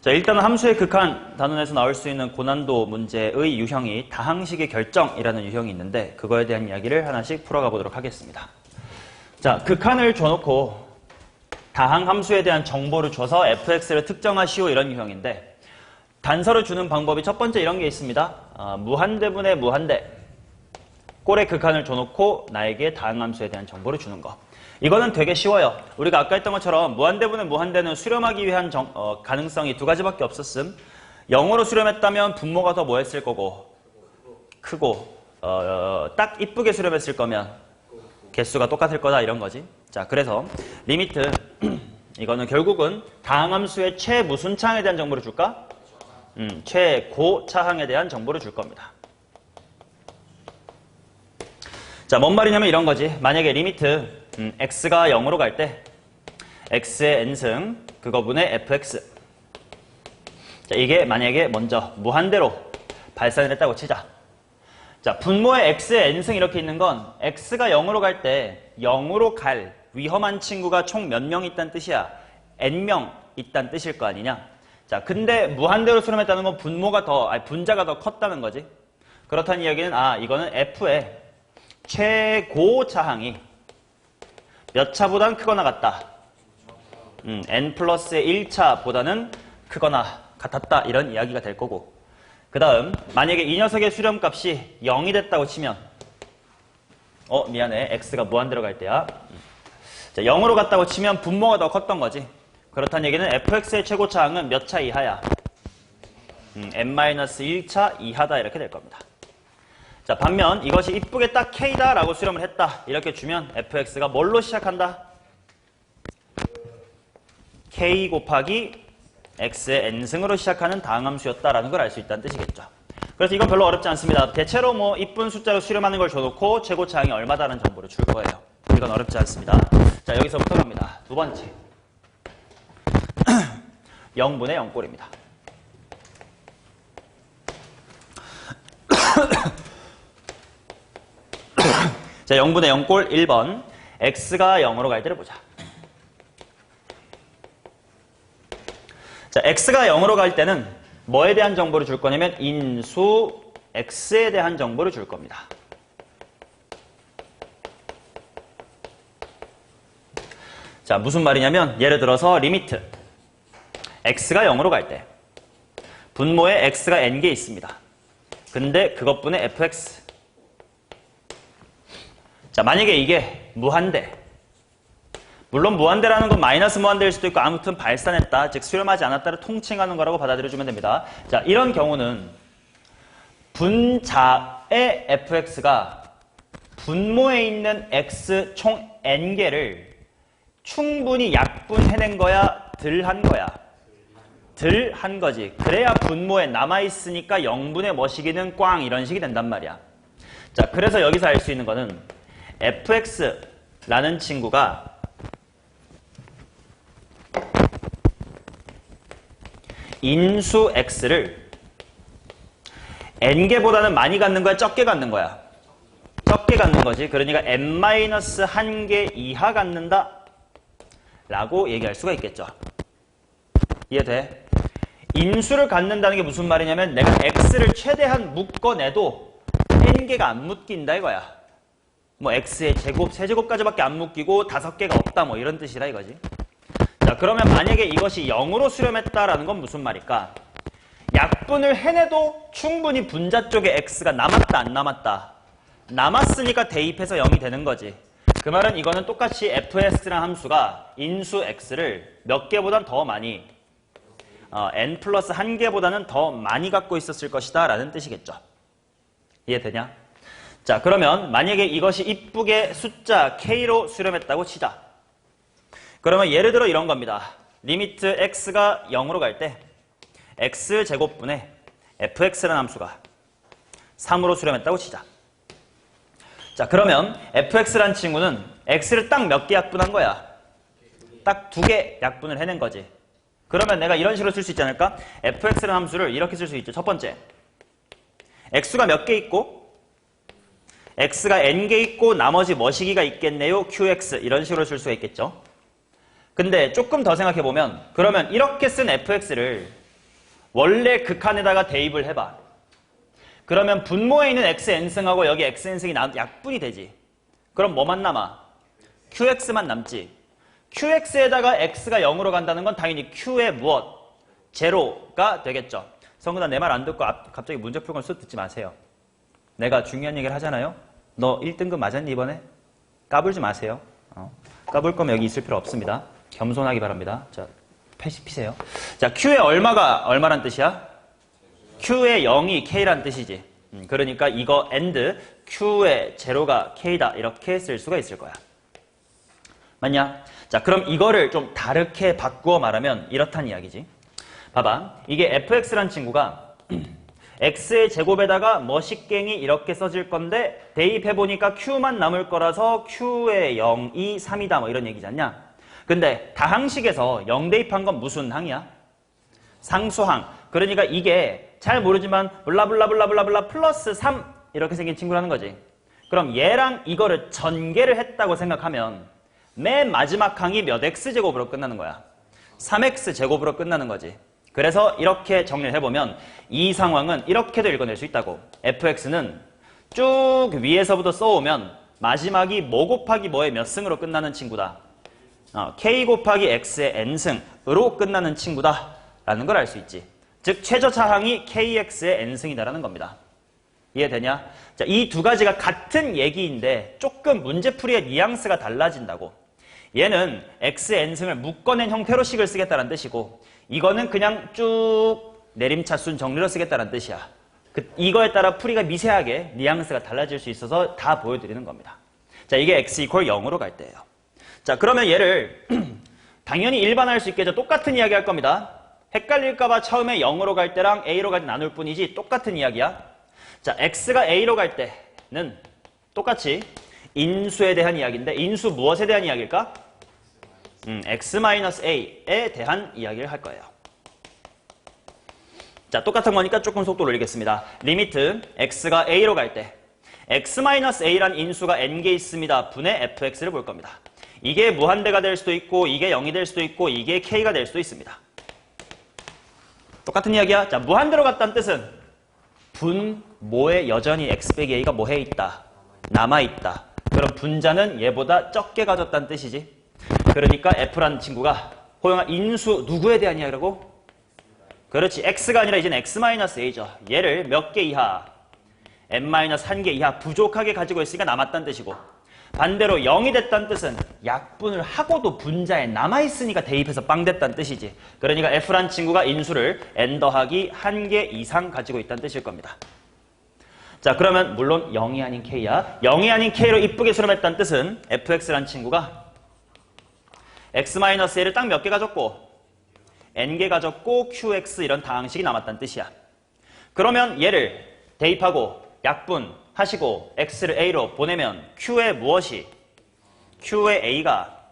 자, 일단은 함수의 극한 단원에서 나올 수 있는 고난도 문제의 유형이 다항식의 결정이라는 유형이 있는데 그거에 대한 이야기를 하나씩 풀어가 보도록 하겠습니다. 자, 극한을 줘놓고 다항 함수에 대한 정보를 줘서 fx를 특정하시오 이런 유형인데 단서를 주는 방법이 첫 번째 이런 게 있습니다. 무한대분의 무한대. 꼴의 극한을 줘놓고 나에게 다항 함수에 대한 정보를 주는 거. 이거는 되게 쉬워요. 우리가 아까 했던 것처럼 무한대분의 무한대는 수렴하기 위한 가능성이 두 가지밖에 없었음. 0으로 수렴했다면 분모가 더 뭐 했을 거고 크고 딱 이쁘게 수렴했을 거면 개수가 똑같을 거다 이런 거지. 자, 그래서 리미트 이거는 결국은 다항 함수의 최무슨 차항에 대한 정보를 줄까? 최고 차항에 대한 정보를 줄 겁니다. 자, 뭔 말이냐면 이런 거지. 만약에 리미트 x가 0으로 갈 때 x의 n승 그거분의 fx. 자, 이게 만약에 먼저 무한대로 발산을 했다고 치자. 자, 분모의 x의 n승 이렇게 있는 건 x가 0으로 갈 때 0으로 갈 위험한 친구가 총 몇 명 있다는 뜻이야? n명 있다는 뜻일 거 아니냐? 자, 근데 무한대로 수렴했다는 건 분자가 더 컸다는 거지. 그렇다는 이야기는 이거는 f의 최고 차항이 몇 차보단 크거나 같다. n 플러스의 1차보다는 크거나 같았다. 이런 이야기가 될 거고. 그 다음 만약에 이 녀석의 수렴값이 0이 됐다고 치면 미안해. x가 무한대로 갈 때야. 자, 0으로 갔다고 치면 분모가 더 컸던 거지. 그렇다는 얘기는 fx의 최고 차항은 몇 차 이하야? n-1차 이하다 이렇게 될 겁니다. 자, 반면 이것이 이쁘게 딱 k다 라고 수렴을 했다 이렇게 주면 fx가 뭘로 시작한다? k 곱하기 x의 n승으로 시작하는 다항함수였다라는 걸 알 수 있다는 뜻이겠죠. 그래서 이건 별로 어렵지 않습니다. 대체로 뭐 이쁜 숫자로 수렴하는 걸 줘놓고 최고 차항이 얼마다라는 정보를 줄 거예요. 이건 어렵지 않습니다. 자, 여기서부터 갑니다. 두 번째 0분의 0꼴입니다. 자, 0분의 0꼴 1번 x가 0으로 갈 때를 보자. 자, x가 0으로 갈 때는 뭐에 대한 정보를 줄 거냐면 인수 x에 대한 정보를 줄 겁니다. 자, 무슨 말이냐면 예를 들어서 리미트 x가 0으로 갈 때 분모에 x가 n개 있습니다. 근데 그것분의 fx. 자, 만약에 이게 무한대. 물론 무한대라는 건 마이너스 무한대일 수도 있고 아무튼 발산했다. 즉 수렴하지 않았다를 통칭하는 거라고 받아들여주면 됩니다. 자, 이런 경우는 분자의 fx가 분모에 있는 x 총 n개를 충분히 약분해낸 거야? 덜 한 거야? 덜 한 거지. 그래야 분모에 남아있으니까 0분의 뭐시기는 꽝 이런 식이 된단 말이야. 자, 그래서 여기서 알 수 있는 거는 fx라는 친구가 인수 x를 n개보다는 많이 갖는 거야? 적게 갖는 거야? 적게 갖는 거지. 그러니까 n-1개 이하 갖는다 라고 얘기할 수가 있겠죠. 이해돼? 인수를 갖는다는 게 무슨 말이냐면 내가 x를 최대한 묶어내도 n개가 안 묶인다 이거야. 뭐 x의 제곱, 세제곱까지밖에 안 묶이고 5개가 없다 뭐 이런 뜻이라 이거지. 자, 그러면 만약에 이것이 0으로 수렴했다라는 건 무슨 말일까? 약분을 해내도 충분히 분자 쪽에 x가 남았다 안 남았다? 남았으니까 대입해서 0이 되는 거지. 그 말은 이거는 똑같이 fs라는 함수가 인수 x를 몇 개보단 더 많이 n 플러스 1개보다는 더 많이 갖고 있었을 것이다 라는 뜻이겠죠. 이해되냐? 자, 그러면 만약에 이것이 이쁘게 숫자 k로 수렴했다고 치자. 그러면 예를 들어 이런 겁니다. 리미트 x가 0으로 갈 때 x제곱분의 fx라는 함수가 3으로 수렴했다고 치자. 자, 그러면 fx라는 친구는 x를 딱 몇 개 약분한 거야? 딱 2개 약분을 해낸 거지. 그러면 내가 이런 식으로 쓸 수 있지 않을까? fx라는 함수를 이렇게 쓸 수 있죠. 첫 번째, x가 몇 개 있고 x가 n개 있고 나머지 뭐시기가 있겠네요? qx 이런 식으로 쓸 수가 있겠죠. 근데 조금 더 생각해보면 그러면 이렇게 쓴 fx를 원래 극한에다가 대입을 해봐. 그러면 분모에 있는 xn승하고 여기 xn승이 약분이 되지. 그럼 뭐만 남아? qx만 남지. qx에다가 x가 0으로 간다는 건 당연히 q의 무엇? 제로가 되겠죠. 성근아 내 말 안 듣고 갑자기 문제 풀 건 쑥 듣지 마세요. 내가 중요한 얘기를 하잖아요. 너 1등급 맞았니 이번에? 까불지 마세요. 까불 거면 여기 있을 필요 없습니다. 겸손하기 바랍니다. 자, 피세요. 자, q의 얼마란 뜻이야? q의 0이 k란 뜻이지. 그러니까 이거 and q의 제로가 k다 이렇게 쓸 수가 있을 거야. 맞냐? 자, 그럼 이거를 좀 다르게 바꾸어 말하면 이렇단 이야기지. 봐봐. 이게 fx란 친구가 x의 제곱에다가 뭐식갱이 이렇게 써질 건데 대입해보니까 q만 남을 거라서 q의 0, 2, 3이다 뭐 이런 얘기지 않냐? 근데 다항식에서 0 대입한 건 무슨 항이야? 상수항. 그러니까 이게 잘 모르지만 블라블라블라블라블라 플러스 3 이렇게 생긴 친구라는 거지. 그럼 얘랑 이거를 전개를 했다고 생각하면 맨 마지막 항이 몇 x제곱으로 끝나는 거야? 3x제곱으로 끝나는 거지. 그래서 이렇게 정리를 해보면 이 상황은 이렇게도 읽어낼 수 있다고. fx는 쭉 위에서부터 써오면 마지막이 뭐 곱하기 뭐의 몇 승으로 끝나는 친구다. k 곱하기 x의 n승으로 끝나는 친구다 라는 걸 알 수 있지. 즉 최저차항이 kx의 n승이다라는 겁니다. 이해되냐? 자, 이 두 가지가 같은 얘기인데 조금 문제풀이의 뉘앙스가 달라진다고. 얘는 x, n승을 묶어낸 형태로 식을 쓰겠다는 뜻이고 이거는 그냥 쭉 내림차순 정리로 쓰겠다는 뜻이야. 이거에 따라 풀이가 미세하게 뉘앙스가 달라질 수 있어서 다 보여드리는 겁니다. 자, 이게 x = 0으로 갈 때예요. 자, 그러면 얘를 당연히 일반화할 수 있겠죠. 똑같은 이야기 할 겁니다. 헷갈릴까봐 처음에 0으로 갈 때랑 a로 갈 때 나눌 뿐이지 똑같은 이야기야. 자, x가 a로 갈 때는 똑같이 인수에 대한 이야기인데 인수 무엇에 대한 이야기일까? x-a에 대한 이야기를 할 거예요. 자, 똑같은 거니까 조금 속도를 올리겠습니다. 리미트 x가 a로 갈 때 x-a란 인수가 n개 있습니다. 분의 fx를 볼 겁니다. 이게 무한대가 될 수도 있고 이게 0이 될 수도 있고 이게 k가 될 수도 있습니다. 똑같은 이야기야. 자, 무한대로 갔다는 뜻은 분모에 여전히 x-a가 뭐해 있다? 남아있다. 그럼 분자는 얘보다 적게 가졌다는 뜻이지. 그러니까 f라는 친구가 호영아 인수 누구에 대한 이야기라고? 그렇지. x가 아니라 이제는 x-a죠. 얘를 몇 개 이하? n-1개 이하 부족하게 가지고 있으니까 남았다는 뜻이고 반대로 0이 됐다는 뜻은 약분을 하고도 분자에 남아있으니까 대입해서 빵 됐다는 뜻이지. 그러니까 f라는 친구가 인수를 n 더하기 1개 이상 가지고 있다는 뜻일 겁니다. 자, 그러면 물론 0이 아닌 k야. 0이 아닌 k로 이쁘게 수렴했다는 뜻은 fx라는 친구가 x-a를 딱 몇 개 가졌고 n개 가졌고 qx 이런 다항식이 남았다는 뜻이야. 그러면 얘를 대입하고 약분하시고 x를 a로 보내면 q의 무엇이? q의 a가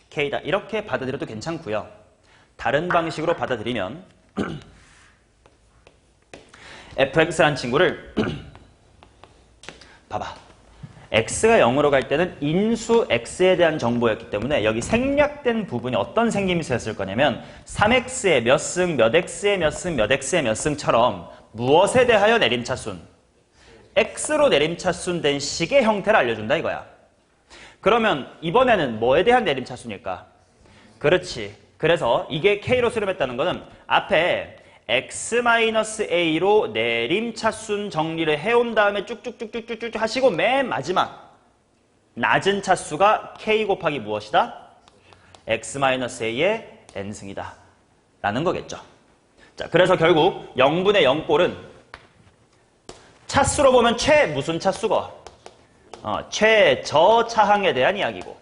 k다. 이렇게 받아들여도 괜찮고요. 다른 방식으로 받아들이면 fx라는 친구를 봐봐. x가 0으로 갈 때는 인수 x에 대한 정보였기 때문에 여기 생략된 부분이 어떤 생김새였을 거냐면 3x의 몇 승, 몇 x의 몇 승, 몇 x의 몇 승처럼 무엇에 대하여 내림차순? x로 내림차순 된 식의 형태를 알려준다 이거야. 그러면 이번에는 뭐에 대한 내림차순일까? 그렇지. 그래서 이게 k로 수렴했다는 거는 앞에 x-a로 내림차순 정리를 해온 다음에 쭉쭉쭉쭉쭉 하시고 맨 마지막 낮은 차수가 k 곱하기 무엇이다? x-a의 n승이다 라는 거겠죠. 자, 그래서 결국 0분의 0꼴은 차수로 보면 무슨 차수가? 최저차항에 대한 이야기고.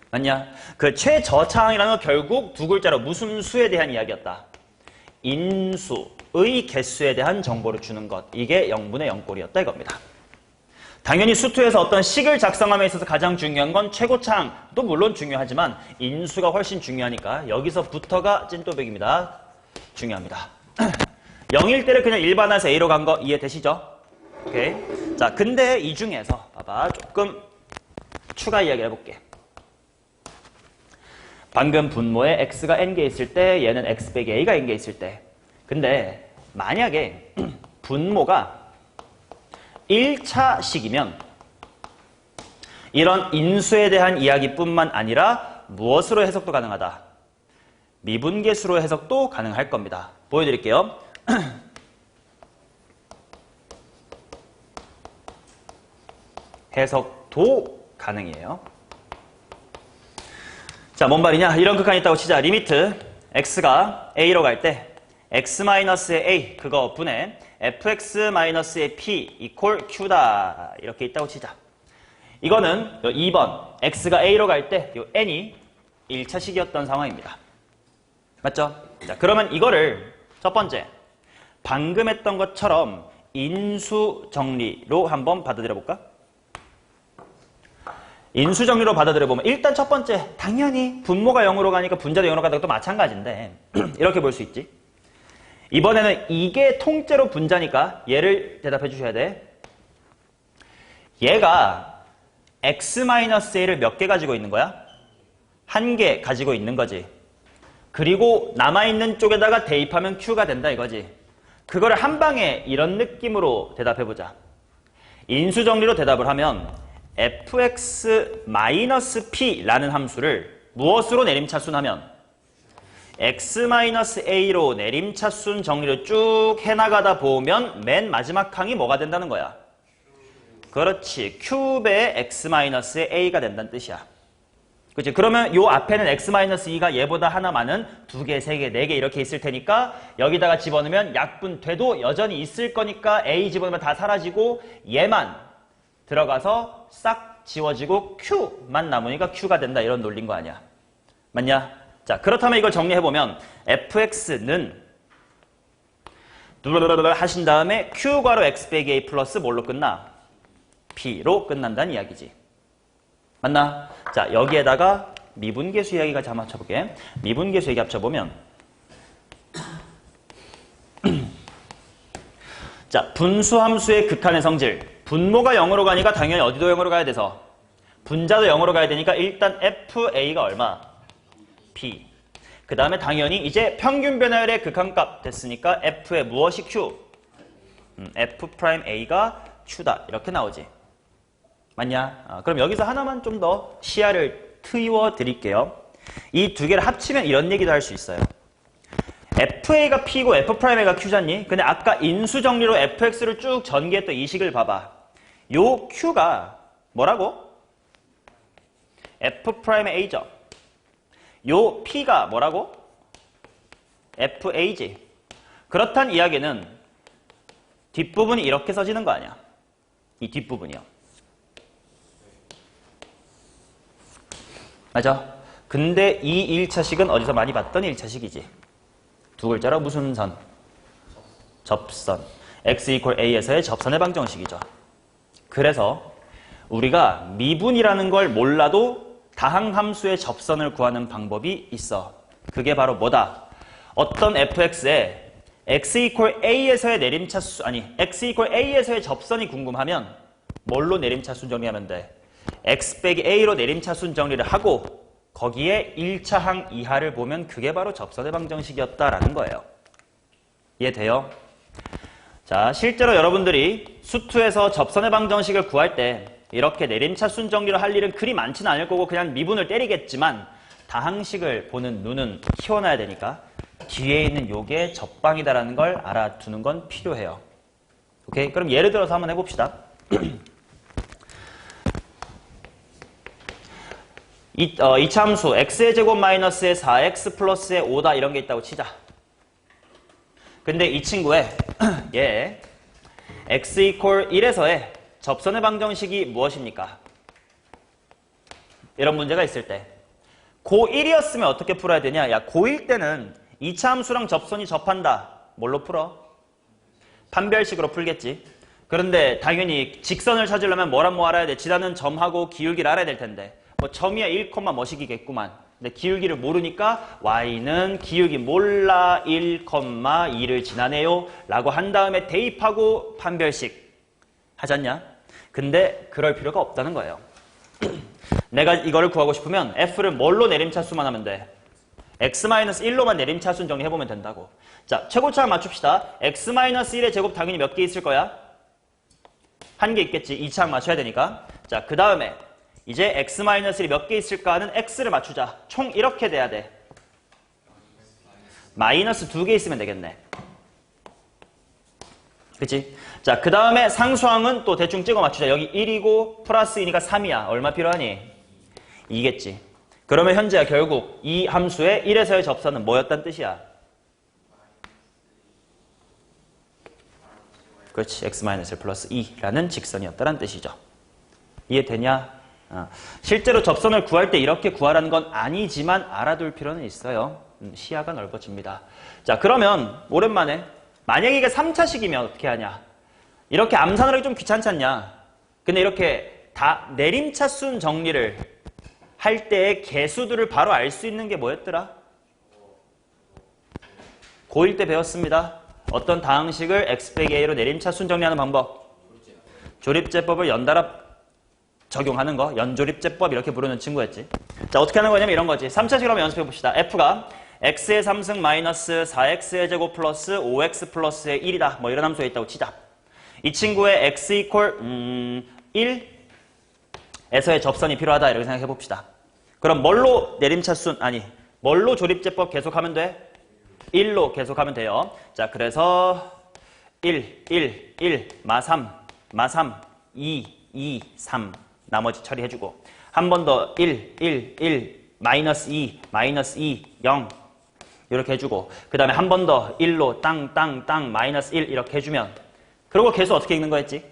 맞냐? 그 최저차항이라는 건 결국 두 글자로 무슨 수에 대한 이야기였다. 인수의 개수에 대한 정보를 주는 것. 이게 0분의 0꼴이었다 이겁니다. 당연히 수투에서 어떤 식을 작성함에 있어서 가장 중요한 건 최고차항도 물론 중요하지만 인수가 훨씬 중요하니까 여기서부터가 찐또백입니다. 중요합니다. 0일 때를 그냥 일반화해서 A로 간 거 이해되시죠? 오케이. 자, 근데 이 중에서 봐봐. 조금 추가 이야기를 해볼게. 방금 분모에 x가 n개 있을 때 얘는 x 빼기 a가 n개 있을 때 근데 만약에 분모가 1차식이면 이런 인수에 대한 이야기뿐만 아니라 무엇으로 해석도 가능하다? 미분계수로 해석도 가능할 겁니다. 보여드릴게요. 해석도 가능해요. 자, 뭔 말이냐? 이런 극한이 있다고 치자. 리미트 x가 a로 갈 때 x-의 a 그거 분의 fx-의 p 이퀄 q다 이렇게 있다고 치자. 이거는 2번 x가 a로 갈 때 n이 1차식이었던 상황입니다. 맞죠? 자, 그러면 이거를 첫 번째 방금 했던 것처럼 인수 정리로 한번 받아들여 볼까? 인수 정리로 받아들여 보면 일단 첫 번째 당연히 분모가 0으로 가니까 분자도 0으로 가다가 또 마찬가지인데 이렇게 볼 수 있지. 이번에는 이게 통째로 분자니까 얘를 대답해 주셔야 돼. 얘가 x-a를 몇 개 가지고 있는 거야? 한 개 가지고 있는 거지. 그리고 남아있는 쪽에다가 대입하면 q가 된다 이거지. 그거를 한 방에 이런 느낌으로 대답해 보자. 인수 정리로 대답을 하면 fx-p라는 함수를 무엇으로 내림차순하면 x-a로 내림차순 정리를 쭉 해나가다 보면 맨 마지막 항이 뭐가 된다는 거야? 그렇지. 큐브의 x-의 a가 된다는 뜻이야. 그렇지. 그러면 요 앞에는 x-2가 얘보다 하나 많은 2개, 3개, 4개 이렇게 있을 테니까 여기다가 집어넣으면 약분돼도 여전히 있을 거니까 a 집어넣으면 다 사라지고 얘만 들어가서 싹 지워지고 q만 남으니까 q가 된다 이런 논리인 거 아니야. 맞냐? 자, 그렇다면 이걸 정리해보면 fx는 하신 다음에 q괄호 x 빼기 a 플러스 뭘로 끝나? p로 끝난다는 이야기지. 맞나? 자, 여기에다가 미분계수 이야기가 잘 맞춰볼게. 미분계수 얘기 합쳐보면 자, 분수함수의 극한의 성질. 분모가 0으로 가니까 당연히 어디도 0으로 가야 돼서 분자도 0으로 가야 되니까 일단 fa가 얼마? p. 그 다음에 당연히 이제 평균 변화율의 극한값 됐으니까 f의 무엇이 q? f'a가 q다. 이렇게 나오지. 맞냐? 그럼 여기서 하나만 좀 더 시야를 트이워 드릴게요. 이 두 개를 합치면 이런 얘기도 할 수 있어요. fa가 p고 f'a가 q잖니? 근데 아까 인수 정리로 fx를 쭉 전개했던 이 식을 봐봐. 요 q가 뭐라고? f'a죠. 요 p가 뭐라고? fa지. 그렇단 이야기는 뒷부분이 이렇게 써지는 거 아니야? 이 뒷부분이요. 맞아? 근데 이 1차식은 어디서 많이 봤던 1차식이지. 두 글자로 무슨 선? 접선. x equal a에서의 접선의 방정식이죠. 그래서 우리가 미분이라는 걸 몰라도 다항함수의 접선을 구하는 방법이 있어. 그게 바로 뭐다? 어떤 fx에 x equal a에서의 내림차수, 아니 x equal a에서의 접선이 궁금하면 뭘로 내림차순 정리하면 돼? x 빼기 a로 내림차순 정리를 하고 거기에 1차항 이하를 보면 그게 바로 접선의 방정식이었다라는 거예요. 이해돼요? 자, 실제로 여러분들이 수투에서 접선의 방정식을 구할 때 이렇게 내림차순 정리를 할 일은 그리 많지는 않을 거고 그냥 미분을 때리겠지만 다항식을 보는 눈은 키워놔야 되니까 뒤에 있는 요게 접방이다라는 걸 알아두는 건 필요해요. 오케이? 그럼 예를 들어서 한번 해봅시다. 이차 함수 x의 제곱 마이너스의 4x 플러스의 5다 이런 게 있다고 치자. 근데 이 친구의 얘 x equal 1에서의 접선의 방정식이 무엇입니까? 이런 문제가 있을 때 고1이었으면 어떻게 풀어야 되냐? 야, 고1 때는 2차 함수랑 접선이 접한다. 뭘로 풀어? 판별식으로 풀겠지. 그런데 당연히 직선을 찾으려면 뭐랑 뭐 알아야 돼? 지나는 점하고 기울기를 알아야 될 텐데 뭐 점이야 1, 뭐시기겠구만. 근데 기울기를 모르니까 y는 기울기 몰라 1,2를 지나네요 라고 한 다음에 대입하고 판별식 하잖냐? 근데 그럴 필요가 없다는 거예요. 내가 이거를 구하고 싶으면 f를 뭘로 내림차수만 하면 돼? x-1로만 내림차순 정리해보면 된다고. 자, 최고차를 맞춥시다. x-1의 제곱 당연히 몇 개 있을 거야? 한 개 있겠지. 2차항 맞춰야 되니까. 자, 그 다음에 이제 x-1이 몇 개 있을까 하는 x를 맞추자. 총 이렇게 돼야 돼. 마이너스 2개 있으면 되겠네. 그치? 자, 그 다음에 상수항은 또 대충 찍어 맞추자. 여기 1이고 플러스 2니까 3이야. 얼마 필요하니? 2겠지. 그러면 현재야 결국 이 함수의 1에서의 접선은 뭐였단 뜻이야? 그렇지. x-1 플러스 2라는 직선이었다는 뜻이죠. 이해되냐? 실제로 접선을 구할 때 이렇게 구하라는 건 아니지만 알아둘 필요는 있어요. 시야가 넓어집니다. 자, 그러면 오랜만에 만약에 이게 3차식이면 어떻게 하냐? 이렇게 암산을 하기 좀 귀찮지 않냐? 근데 이렇게 다 내림차순 정리를 할 때의 개수들을 바로 알 수 있는 게 뭐였더라? 고1 때 배웠습니다. 어떤 다항식을 x 빼기 a로 내림차순 정리하는 방법. 조립제법을 연달아 적용하는 거. 연조립제법 이렇게 부르는 친구였지. 자, 어떻게 하는 거냐면 이런 거지. 3차식으로 한번 연습해 봅시다. f가 x의 3승 마이너스 4x의 제곱 플러스 5x 플러스의 1이다. 뭐 이런 함수가 있다고 치자. 이 친구의 x 이퀄 1에서의 접선이 필요하다. 이렇게 생각해 봅시다. 그럼 뭘로 내림차순 아니 뭘로 조립제법 계속하면 돼? 1로 계속하면 돼요. 자, 그래서 1, 1, 1, 마 3, 마 3, 2, 2, 3 나머지 처리해주고 한 번 더 1, 1, 1, 마이너스 2, 마이너스 2, 0 이렇게 해주고 그 다음에 한 번 더 1로 땅, 땅, 땅, 마이너스 1 이렇게 해주면 그리고 계속 어떻게 읽는 거였지?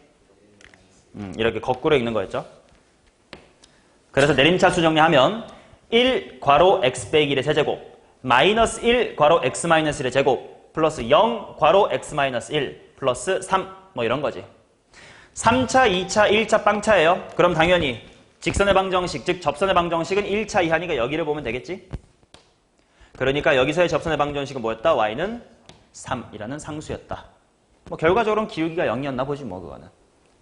이렇게 거꾸로 읽는 거였죠. 그래서 내림차수 정리하면 1 괄호 x 빼기 1의 세제곱 마이너스 1 괄호 x 마이너스 1의 제곱 플러스 0 괄호 x 마이너스 1 플러스 3 뭐 이런 거지. 3차, 2차, 1차 빵차예요. 그럼 당연히 직선의 방정식, 즉 접선의 방정식은 1차 이하니까 여기를 보면 되겠지? 그러니까 여기서의 접선의 방정식은 뭐였다? y는 3이라는 상수였다. 뭐 결과적으로는 기울기가 0이었나 보지 뭐 그거는.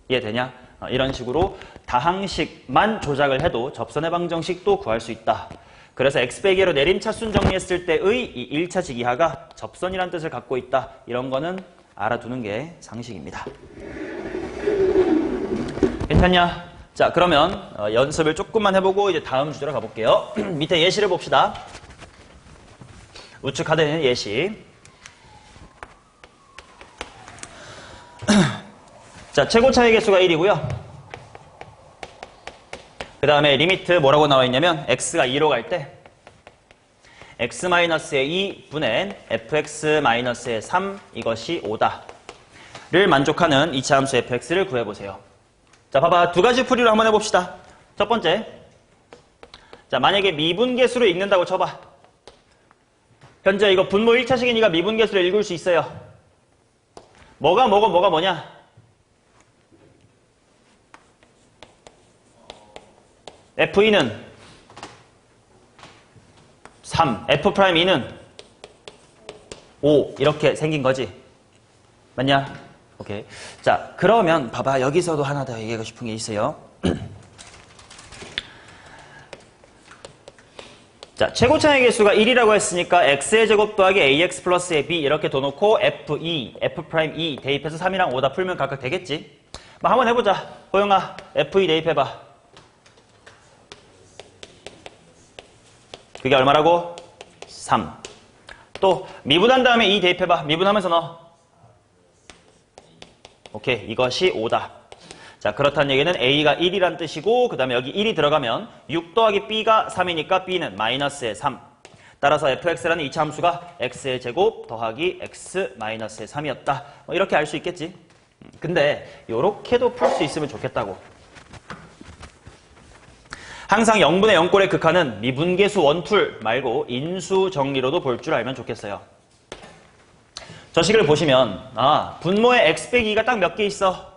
이해되냐? 이런 식으로 다항식만 조작을 해도 접선의 방정식도 구할 수 있다. 그래서 x 빼기 1로 내림차순 정리했을 때의 이 1차식 이하가 접선이라는 뜻을 갖고 있다. 이런 거는 알아두는 게 상식입니다. 괜찮냐? 자, 그러면 연습을 조금만 해보고 이제 다음 주제로 가볼게요. 밑에 예시를 봅시다. 우측 카드에 있는 예시. 자, 최고차의 개수가 1이고요. 그 다음에 리미트 뭐라고 나와 있냐면 x가 2로 갈 때 x-의 2분의 fx-의 3 이것이 5다를 만족하는 이차 함수 fx를 구해보세요. 자, 봐봐. 두 가지 풀이로 한번 해봅시다. 첫 번째. 자, 만약에 미분계수로 읽는다고 쳐봐. 현재 이거 분모 1차식이니까 미분계수로 읽을 수 있어요. 뭐가 뭐냐? f2는 3, f'2는 5 이렇게 생긴 거지. 맞냐? 오케이. 자, 그러면 봐봐. 여기서도 하나 더 얘기하고 싶은 게 있어요. 자, 최고차의 개수가 1이라고 했으니까 x의 제곱 더하기 ax 플러스의 b 이렇게 둬놓고 f2, f'2 대입해서 3이랑 5 다 풀면 각각 되겠지? 뭐 한번 해보자. 호영아, f2 대입해봐. 그게 얼마라고? 3. 또 미분한 다음에 2 대입해봐. 미분하면서 넣어. 오케이. 이것이 5다. 자, 그렇다는 얘기는 a가 1이란 뜻이고 그 다음에 여기 1이 들어가면 6 더하기 b가 3이니까 b는 마이너스의 3. 따라서 fx라는 2차 함수가 x의 제곱 더하기 x 마이너스의 3이었다. 뭐 이렇게 알 수 있겠지. 근데 요렇게도 풀 수 있으면 좋겠다고. 항상 0분의 0꼴의 극한은 미분계수 원툴 말고 인수 정리로도 볼 줄 알면 좋겠어요. 저 식을 보시면 분모에 x 빼기 2가 딱 몇 개 있어?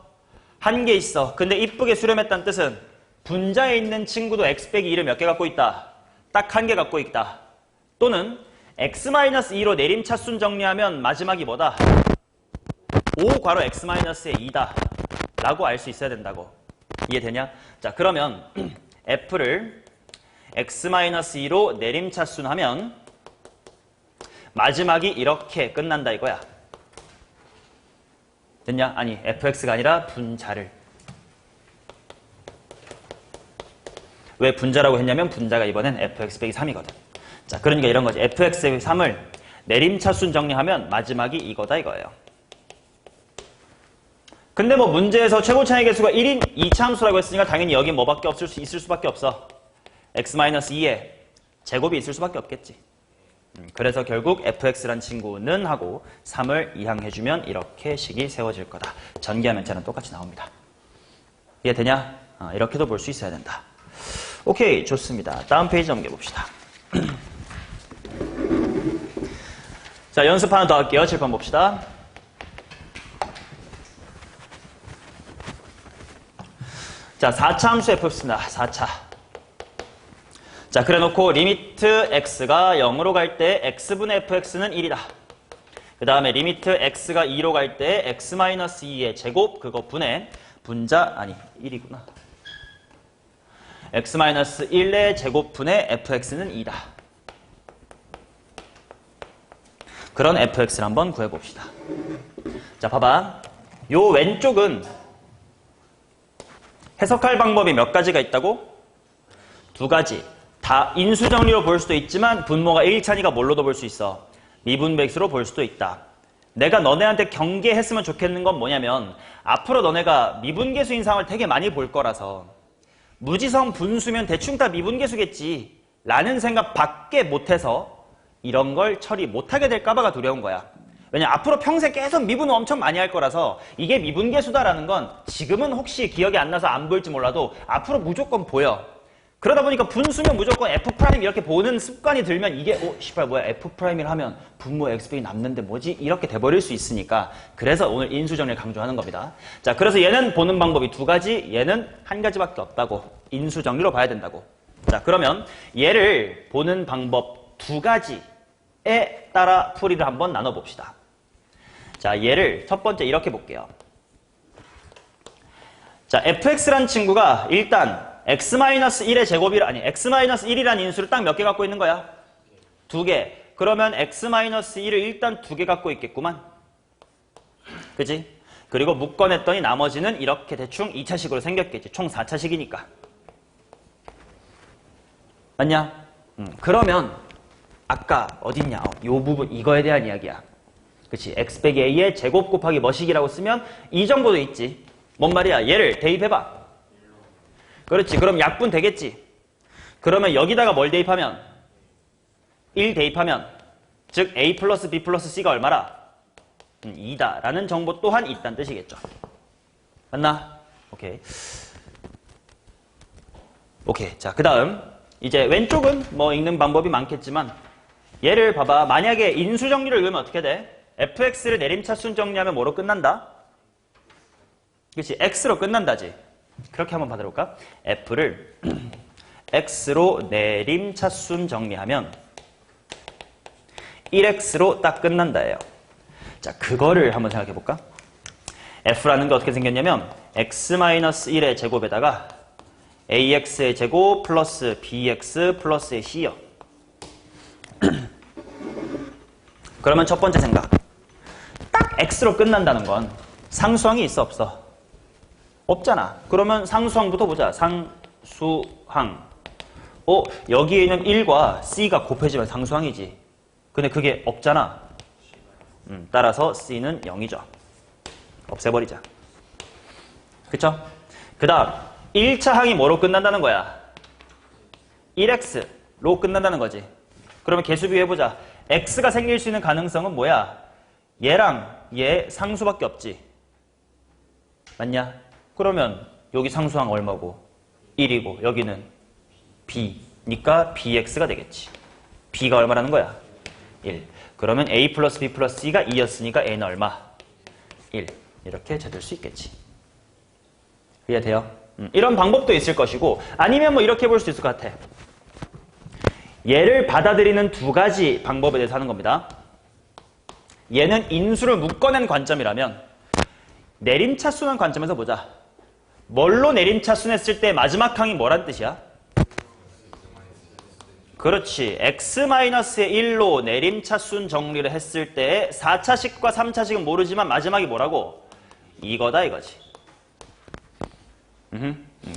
한 개 있어. 근데 이쁘게 수렴했다는 뜻은 분자에 있는 친구도 x 빼기 2를 몇 개 갖고 있다? 딱 한 개 갖고 있다. 또는 x-2로 내림차순 정리하면 마지막이 뭐다? 5 괄호 x-의 2다 라고 알 수 있어야 된다고. 이해되냐? 자, 그러면 f를 x-2로 내림차순하면 마지막이 이렇게 끝난다 이거야. 됐냐? 아니, fx가 아니라 분자를. 왜 분자라고 했냐면 분자가 이번엔 fx 빼기 3이거든. 자, 그러니까 이런 거지. fx 빼기 3을 내림차순 정리하면 마지막이 이거다 이거예요. 근데 뭐 문제에서 최고 차이 개수가 1인 2차 함수라고 했으니까 당연히 여기 뭐밖에 있을 수밖에 없어. x-2에 제곱이 있을 수밖에 없겠지. 그래서 결국 fx란 친구는 하고 3을 이항해주면 이렇게 식이 세워질 거다. 전기하면차는 똑같이 나옵니다. 이해되냐? 이렇게도 볼 수 있어야 된다. 오케이, 좋습니다. 다음 페이지 넘겨봅시다. 자, 연습 하나 더 할게요. 칠판 봅시다. 자, 4차 함수 fx입니다. 4차. 자, 그래 놓고 리미트 x가 0으로 갈 때 x분의 fx는 1이다. 그 다음에 리미트 x가 2로 갈 때 x-2의 제곱 그거 분의 분자 아니 1이구나. x-1의 제곱분의 fx는 2다. 그런 fx를 한번 구해봅시다. 자, 봐봐. 요 왼쪽은 해석할 방법이 몇 가지가 있다고? 두 가지. 다 인수정리로 볼 수도 있지만 분모가 1차니까 뭘로도 볼 수 있어? 미분백수로 볼 수도 있다. 내가 너네한테 경계했으면 좋겠는 건 뭐냐면 앞으로 너네가 미분계수 인상을 되게 많이 볼 거라서 무지성 분수면 대충 다 미분계수겠지 라는 생각밖에 못해서 이런 걸 처리 못하게 될까봐가 두려운 거야. 왜냐 앞으로 평생 계속 미분을 엄청 많이 할 거라서 이게 미분계수다라는 건 지금은 혹시 기억이 안 나서 안 보일지 몰라도 앞으로 무조건 보여. 그러다 보니까 분수면 무조건 F' 이렇게 보는 습관이 들면 이게 씨발 뭐야 F'을 하면 분모 X백이 남는데 뭐지? 이렇게 돼버릴 수 있으니까 그래서 오늘 인수정리를 강조하는 겁니다. 자, 그래서 얘는 보는 방법이 두 가지, 얘는 한 가지밖에 없다고. 인수정리로 봐야 된다고. 자, 그러면 얘를 보는 방법 두 가지에 따라 풀이를 한번 나눠봅시다. 자, 얘를 첫 번째 이렇게 볼게요. 자, fx란 친구가 일단 x-1의 제곱이라, 아니, x-1이라는 인수를 딱 몇 개 갖고 있는 거야? 두 개. 그러면 x-1을 일단 두 개 갖고 있겠구만. 그지? 그리고 묶어냈더니 나머지는 이렇게 대충 2차식으로 생겼겠지. 총 4차식이니까. 맞냐? 그러면 아까 어딨냐? 요 부분, 이거에 대한 이야기야. 그치? x 빼기 a의 제곱 곱하기 뭐식이라고 쓰면 이 정도도 있지. 뭔 말이야? 얘를 대입해봐. 그렇지. 그럼 약분 되겠지. 그러면 여기다가 뭘 대입하면? 1 대입하면 즉 a 플러스 b 플러스 c가 얼마라? 2다 라는 정보 또한 있다는 뜻이겠죠. 맞나? 오케이. 오케이. 자, 그 다음 이제 왼쪽은 뭐 읽는 방법이 많겠지만 얘를 봐봐. 만약에 인수정리를 읽으면 어떻게 돼? fx를 내림차순 정리하면 뭐로 끝난다? 그렇지. x로 끝난다지. 그렇게 한번 받아볼까? f를 x로 내림차순 정리하면 1x로 딱 끝난다예요. 자, 그거를 한번 생각해볼까? f라는 게 어떻게 생겼냐면 x-1의 제곱에다가 ax의 제곱 플러스 bx 플러스의 c요. 그러면 첫 번째 생각. 딱 x로 끝난다는 건 상수항이 있어 없어? 없잖아. 그러면 상수항부터 보자. 상수항. 여기에 있는 1과 c가 곱해지면 상수항이지. 근데 그게 없잖아. 따라서 c는 0이죠. 없애버리자. 그쵸? 그 다음 1차 항이 뭐로 끝난다는 거야? 1x로 끝난다는 거지. 그러면 개수 비교해보자. x가 생길 수 있는 가능성은 뭐야? 얘랑 얘 상수밖에 없지. 맞냐? 그러면 여기 상수항 얼마고? 1이고 여기는 b니까 bx가 되겠지. b가 얼마라는 거야? 1. 그러면 a 플러스 b 플러스 c가 2였으니까 a는 얼마? 1. 이렇게 찾을 수 있겠지. 이해돼요? 이런 방법도 있을 것이고 아니면 뭐 이렇게 볼 수 있을 것 같아. 얘를 받아들이는 두 가지 방법에 대해서 하는 겁니다. 얘는 인수를 묶어낸 관점이라면 내림차순한 관점에서 보자. 뭘로 내림차순 했을 때 마지막 항이 뭐란 뜻이야? 그렇지. x-의 1로 내림차순 정리를 했을 때 4차식과 3차식은 모르지만 마지막이 뭐라고? 이거다 이거지.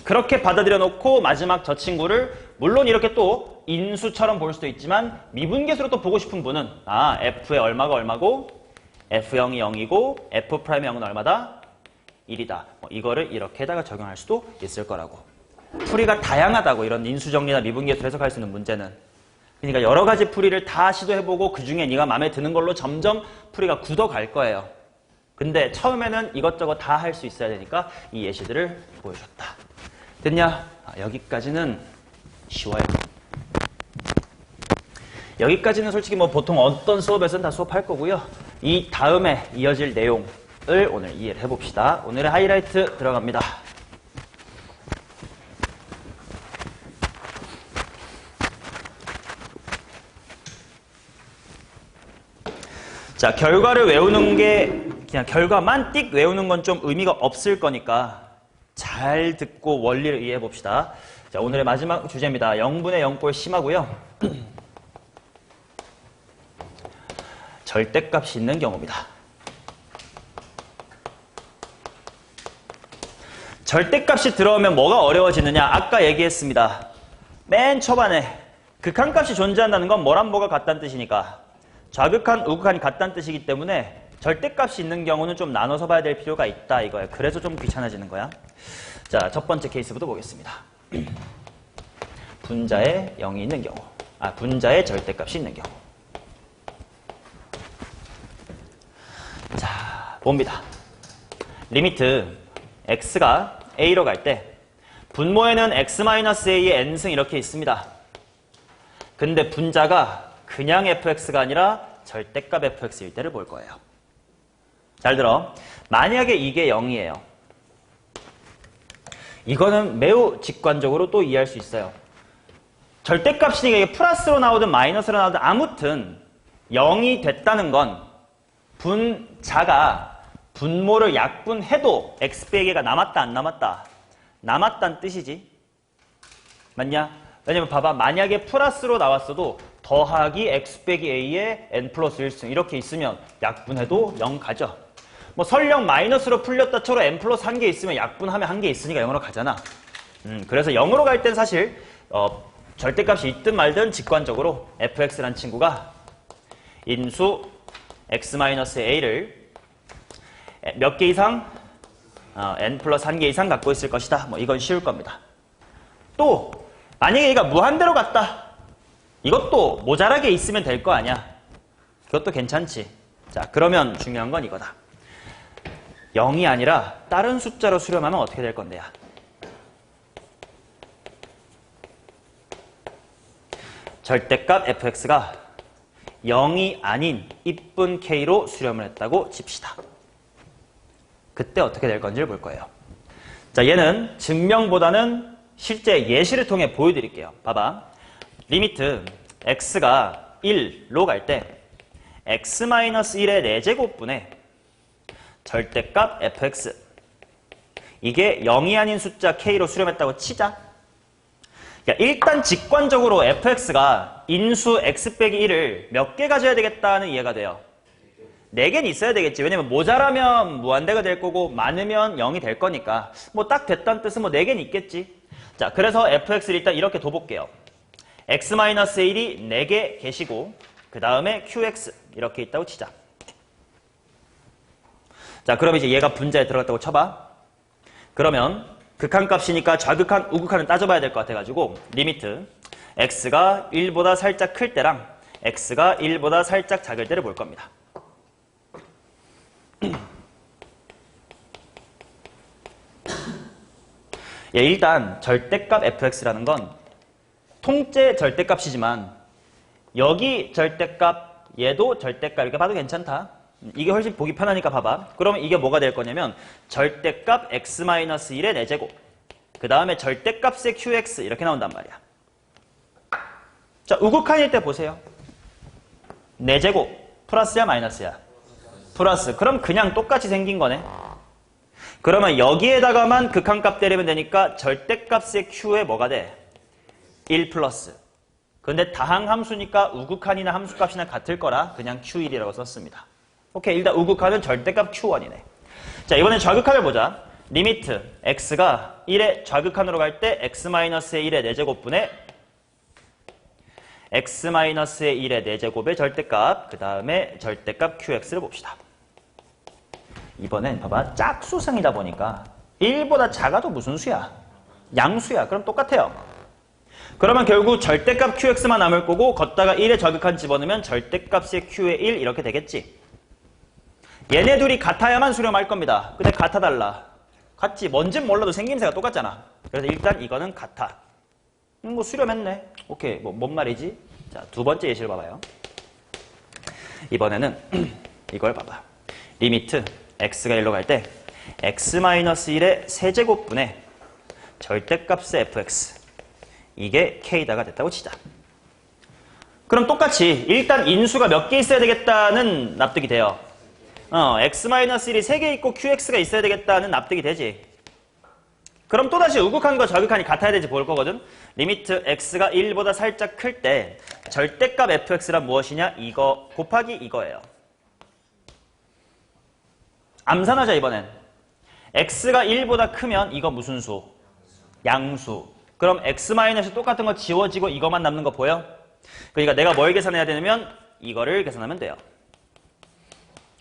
그렇게 받아들여 놓고 마지막 저 친구를 물론 이렇게 또 인수처럼 볼 수도 있지만 미분계수로 또 보고 싶은 분은 f의 얼마가 얼마고 f0이 0이고 f'의 0은 얼마다? 1이다. 이거를 이렇게다가 적용할 수도 있을 거라고. 풀이가 다양하다고 이런 인수정리나 미분계수를 해석할 수 있는 문제는. 그러니까 여러 가지 풀이를 다 시도해보고 그중에 네가 마음에 드는 걸로 점점 풀이가 굳어갈 거예요. 근데 처음에는 이것저것 다 할 수 있어야 되니까 이 예시들을 보여줬다. 됐냐? 여기까지는 쉬워요. 여기까지는 솔직히 뭐 보통 어떤 수업에서는 다 수업할 거고요. 이 다음에 이어질 내용을 오늘 이해를 해봅시다. 오늘의 하이라이트 들어갑니다. 자, 결과를 외우는 게 그냥 결과만 띡 외우는 건 좀 의미가 없을 거니까 잘 듣고 원리를 이해해 봅시다. 자, 오늘의 마지막 주제입니다. 0분의 0꼴 심하고요. 절대값이 있는 경우입니다. 절대값이 들어오면 뭐가 어려워지느냐? 아까 얘기했습니다. 맨 초반에 극한값이 존재한다는 건 뭐랑 뭐가 같다는 뜻이니까 좌극한, 우극한이 같다는 뜻이기 때문에 절대값이 있는 경우는 좀 나눠서 봐야 될 필요가 있다 이거예요. 그래서 좀 귀찮아지는 거야. 자, 첫 번째 케이스부터 보겠습니다. 분자에 0이 있는 경우. 분자에 절대값이 있는 경우. 자, 봅니다. 리미트 x가 a로 갈 때 분모에는 x-a의 n승 이렇게 있습니다. 근데 분자가 그냥 fx가 아니라 절대값 fx일 때를 볼 거예요. 잘 들어. 만약에 이게 0이에요. 이거는 매우 직관적으로 또 이해할 수 있어요. 절대값이니까 이게 플러스로 나오든 마이너스로 나오든 아무튼 0이 됐다는 건 분자가 분모를 약분해도 x 빼기 a가 남았다 안 남았다? 남았다는 뜻이지. 맞냐? 왜냐면 봐봐. 만약에 플러스로 나왔어도 더하기 x 빼기 a의 n 플러스 1승 이렇게 있으면 약분해도 0 가죠. 뭐 설령 마이너스로 풀렸다 쳐도 n 플러스 1개 있으면 약분하면 1개 있으니까 0으로 가잖아. 그래서 0으로 갈 땐 사실 절대값이 있든 말든 직관적으로 fx란 친구가 인수 x-a를 몇 개 이상? n 플러스 1개 이상 갖고 있을 것이다. 뭐 이건 쉬울 겁니다. 또 만약에 얘가 무한대로 갔다. 이것도 모자라게 있으면 될 거 아니야. 그것도 괜찮지. 자, 그러면 중요한 건 이거다. 0이 아니라 다른 숫자로 수렴하면 어떻게 될 건데요? 절대값 fx가 0이 아닌 이쁜 k로 수렴을 했다고 칩시다. 그때 어떻게 될 건지를 볼 거예요. 자, 얘는 증명보다는 실제 예시를 통해 보여드릴게요. 봐봐. 리미트 x가 1로 갈 때 x-1의 4제곱분의 절대값 fx 이게 0이 아닌 숫자 k로 수렴했다고 치자. 그러니까 일단 직관적으로 fx가 인수 x 빼기 1을 몇 개 가져야 되겠다는 이해가 돼요. 4개는 있어야 되겠지. 왜냐면 모자라면 무한대가 될 거고 많으면 0이 될 거니까 뭐 딱 됐다는 뜻은 뭐 4개는 있겠지. 자, 그래서 fx를 일단 이렇게 둬볼게요. x-1이 4개 계시고 그 다음에 qx 이렇게 있다고 치자. 자, 그럼 이제 얘가 분자에 들어갔다고 쳐봐. 그러면 극한값이니까 좌극한, 우극한은 따져봐야 될 것 같아가지고 리미트 x가 1보다 살짝 클 때랑 x가 1보다 살짝 작을 때를 볼 겁니다. 예, 일단 절대값 fx라는 건 통째 절대값이지만 여기 절대값, 얘도 절대값 이렇게 봐도 괜찮다. 이게 훨씬 보기 편하니까 봐봐. 그러면 이게 뭐가 될 거냐면 절대값 x-1의 4제곱 그 다음에 절대값의 qx 이렇게 나온단 말이야. 자, 우극한일 때 보세요. 4제곱 플러스야 마이너스야? 플러스. 그럼 그냥 똑같이 생긴 거네. 그러면 여기에다가만 극한값 때리면 되니까 절대값의 q에 뭐가 돼? 1 플러스. 근데 다항 함수니까 우극한이나 함수값이나 같을 거라 그냥 Q1이라고 썼습니다. 오케이, 일단 우극한은 절대값 Q1이네. 자, 이번엔 좌극한을 보자. 리미트 x가 1의 좌극한으로 갈 때 x-의 1의 4제곱분의 x-의 1의 4제곱의 절대값, 그 다음에 절대값 qx를 봅시다. 이번엔 봐봐, 짝수성이다 보니까 1보다 작아도 무슨 수야? 양수야. 그럼 똑같아요. 그러면 결국 절대값 qx만 남을 거고 걷다가 1의 좌극한 집어넣으면 절대값의 q의 1 이렇게 되겠지. 얘네 둘이 같아야만 수렴할 겁니다. 근데 같아달라. 같지. 뭔진 몰라도 생김새가 똑같잖아. 그래서 일단 이거는 같아. 뭐 수렴했네. 오케이. 뭔 말이지? 자, 두 번째 예시를 봐봐요. 이번에는 이걸 봐봐. 리미트 x가 1로 갈 때 x-1의 세제곱분의 절대값의 fx. 이게 k다가 됐다고 치자. 그럼 똑같이 일단 인수가 몇 개 있어야 되겠다는 납득이 돼요. x-1이 3개 있고 qx가 있어야 되겠다는 납득이 되지. 그럼 또다시 우극한과 좌극한이 같아야 되지 볼 거거든. 리미트 x가 1보다 살짝 클 때 절대값 fx란 무엇이냐? 이거 곱하기 이거예요. 암산하자 이번엔. x가 1보다 크면 이거 무슨 수? 양수. 그럼 x- 똑같은 거 지워지고 이거만 남는 거 보여? 그러니까 내가 뭘 계산해야 되냐면 이거를 계산하면 돼요.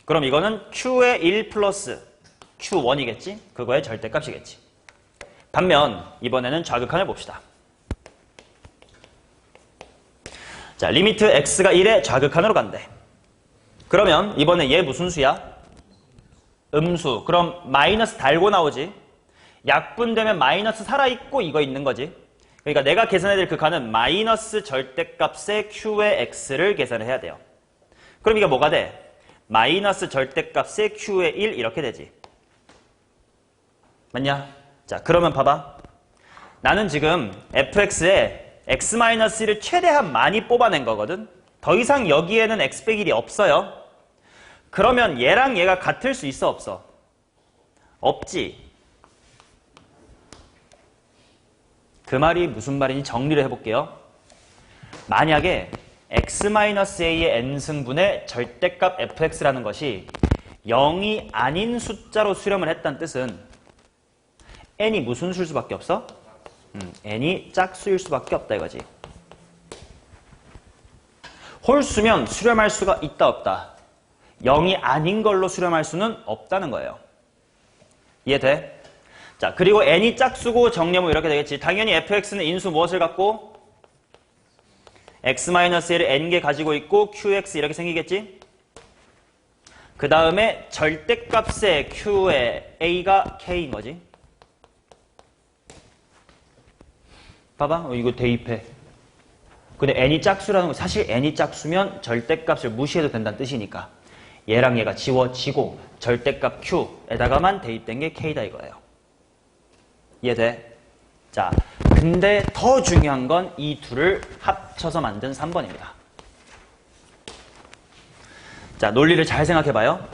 그럼 이거는 q의 1 플러스 q1이겠지? 그거의 절대값이겠지. 반면 이번에는 좌극한을 봅시다. 자, 리미트 x가 1의 좌극한으로 간대. 그러면 이번에 얘 무슨 수야? 음수. 그럼 마이너스 달고 나오지. 약분되면 마이너스 살아있고 이거 있는 거지. 그러니까 내가 계산해야 될 극한은 마이너스 절대값의 q의 x를 계산을 해야 돼요. 그럼 이게 뭐가 돼? 마이너스 절대값의 q의 1 이렇게 되지. 맞냐? 자, 그러면 봐봐. 나는 지금 fx에 x-1을 최대한 많이 뽑아낸 거거든. 더 이상 여기에는 x 빼기 1이 없어요. 그러면 얘랑 얘가 같을 수 있어 없어? 없지. 그 말이 무슨 말인지 정리를 해볼게요. 만약에 x-a의 n승분의 절대값 fx라는 것이 0이 아닌 숫자로 수렴을 했다는 뜻은 n이 무슨 수일 수밖에 없어? n이 짝수일 수밖에 없다 이거지. 홀수면 수렴할 수가 있다 없다? 0이 아닌 걸로 수렴할 수는 없다는 거예요. 이해돼? 자, 그리고 n이 짝수고 정리하면 이렇게 되겠지. 당연히 fx는 인수 무엇을 갖고? x-1을 n개 가지고 있고 qx 이렇게 생기겠지? 그 다음에 절대값의 q의 a가 k인 거지. 봐봐. 이거 대입해. 근데 n이 짝수라는 거 사실 n이 짝수면 절대값을 무시해도 된다는 뜻이니까 얘랑 얘가 지워지고 절대값 q에다가만 대입된 게 k다 이거예요. 이해돼? 자, 근데 더 중요한 건 이 둘을 합쳐서 만든 3번입니다. 자, 논리를 잘 생각해봐요.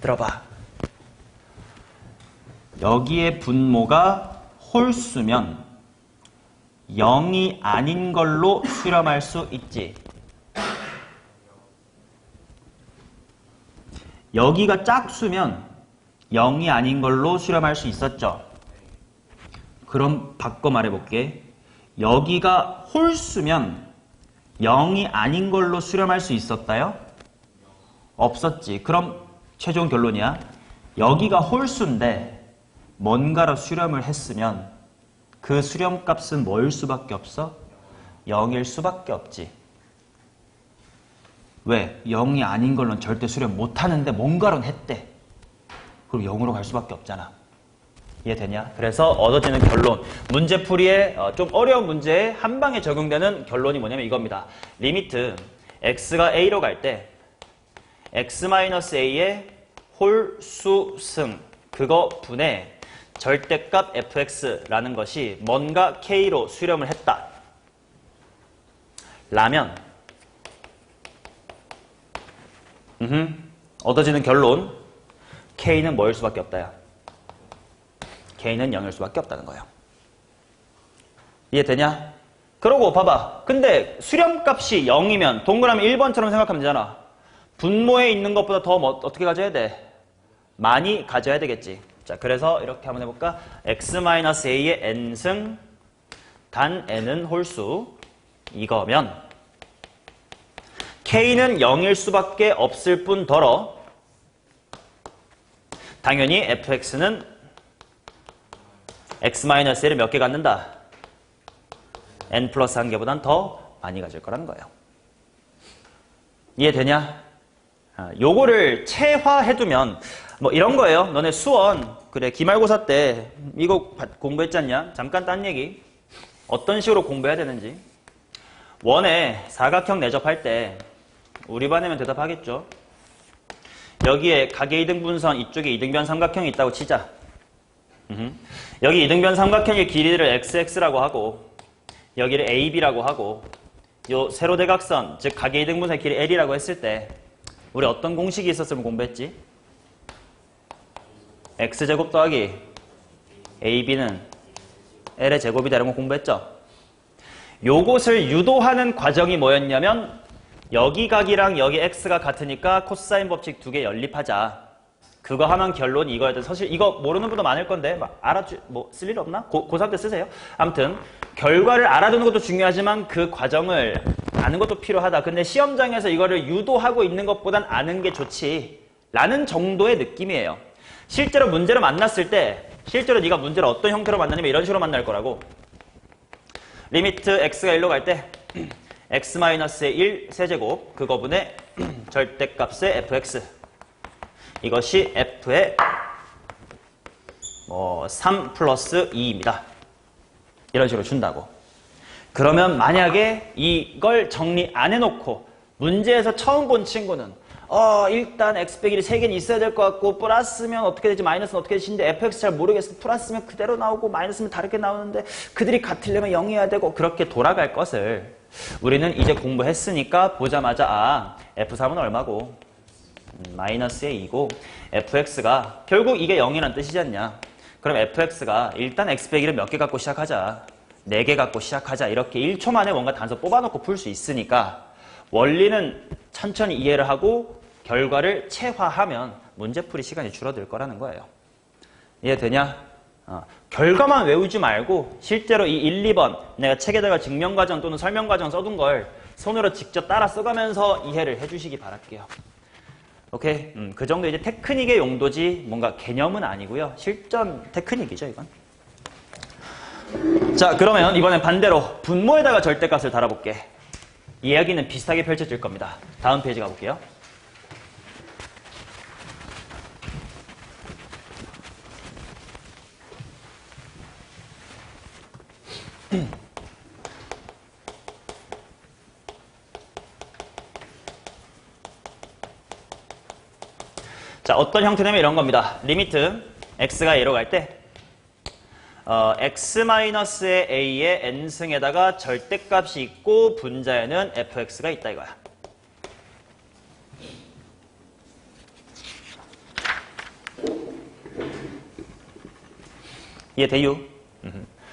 들어봐. 여기에 분모가 홀수면 0이 아닌 걸로 수렴할 수 있지. 여기가 짝수면 0이 아닌 걸로 수렴할 수 있었죠. 그럼 바꿔 말해볼게. 여기가 홀수면 0이 아닌 걸로 수렴할 수 있었다요? 없었지. 그럼 최종 결론이야. 여기가 홀수인데 뭔가로 수렴을 했으면 그 수렴값은 뭐일 수밖에 없어? 0일 수밖에 없지. 왜? 0이 아닌 걸로는 절대 수렴 못하는데 뭔가로는 했대. 그럼 0으로 갈 수밖에 없잖아. 이해되냐? 그래서 얻어지는 결론. 문제풀이에 좀 어려운 문제에 한 방에 적용되는 결론이 뭐냐면 이겁니다. 리미트 x가 a로 갈 때 x-a의 홀수승 그거 분의 절대값 fx라는 것이 뭔가 k로 수렴을 했다. 라면 얻어지는 결론 k는 뭐일 수밖에 없다야. k는 0일 수밖에 없다는 거예요. 이해되냐? 그러고 봐봐. 근데 수렴값이 0이면 동그라미 1번처럼 생각하면 되잖아. 분모에 있는 것보다 더 어떻게 가져야 돼? 많이 가져야 되겠지. 자, 그래서 이렇게 한번 해볼까? x-a의 n승 단 n은 홀수 이거면 k는 0일 수밖에 없을 뿐더러 당연히 fx는 x-a를 몇 개 갖는다? n 플러스 한 개보단 더 많이 가질 거라는 거예요. 이해되냐? 요거를 체화해두면 뭐 이런 거예요. 너네 수원 그래 기말고사 때 이거 공부했지 않냐? 잠깐 딴 얘기. 어떤 식으로 공부해야 되는지. 원에 사각형 내접할 때 우리 반이면 대답하겠죠. 여기에 각의 이등분선 이쪽에 이등변 삼각형이 있다고 치자. 여기 이등변 삼각형의 길이를 xx라고 하고 여기를 ab라고 하고 요 세로대각선 즉 각의 이등분선의 길이 l이라고 했을 때 우리 어떤 공식이 있었으면 공부했지? x제곱 더하기 ab는 l의 제곱이다 이런 거 공부했죠? 요것을 유도하는 과정이 뭐였냐면 여기 각이랑 여기 x가 같으니까 코사인 법칙 두 개 연립하자. 그거 하면 결론이 이거였던 사실 이거 모르는 분도 많을 건데 쓸 일 없나? 고3 때 쓰세요. 아무튼 결과를 알아두는 것도 중요하지만 그 과정을 아는 것도 필요하다. 근데 시험장에서 이거를 유도하고 있는 것보단 아는 게 좋지 라는 정도의 느낌이에요. 실제로 문제를 만났을 때 실제로 네가 문제를 어떤 형태로 만나냐면 이런 식으로 만날 거라고. 리미트 x가 1로 갈 때 x-의 1 세제곱 그거분의 절대값의 fx 이것이 f의 3 플러스 2입니다. 이런 식으로 준다고. 그러면 만약에 이걸 정리 안 해놓고 문제에서 처음 본 친구는 일단 x 빼기 3개는 있어야 될 것 같고 플러스면 어떻게 되지 마이너스는 어떻게 되지인데 fx 잘 모르겠어. 플러스면 그대로 나오고 마이너스면 다르게 나오는데 그들이 같으려면 0이어야 되고 그렇게 돌아갈 것을 우리는 이제 공부했으니까 보자마자 f3은 얼마고 마이너스의 2고 fx가 결국 이게 0이라는 뜻이지 않냐. 그럼 fx가 일단 x 빼기를 몇 개 갖고 시작하자. 4개 갖고 시작하자. 이렇게 1초 만에 뭔가 단서 뽑아놓고 풀 수 있으니까 원리는 천천히 이해를 하고 결과를 체화하면 문제풀이 시간이 줄어들 거라는 거예요. 이해되냐? 결과만 외우지 말고 실제로 이 1, 2번 내가 책에다가 증명과정 또는 설명과정 써둔 걸 손으로 직접 따라 써가면서 이해를 해주시기 바랄게요. 오케이? 그 정도 이제 테크닉의 용도지 뭔가 개념은 아니고요. 실전 테크닉이죠, 이건. 자, 그러면 이번엔 반대로 분모에다가 절대값을 달아볼게. 이야기는 비슷하게 펼쳐질 겁니다. 다음 페이지 가볼게요. 자, 어떤 형태냐면 이런 겁니다. 리미트 x가 a로 갈 때 x-의 a의 n승에다가 절대값이 있고 분자에는 fx가 있다 이거야. 이해돼요?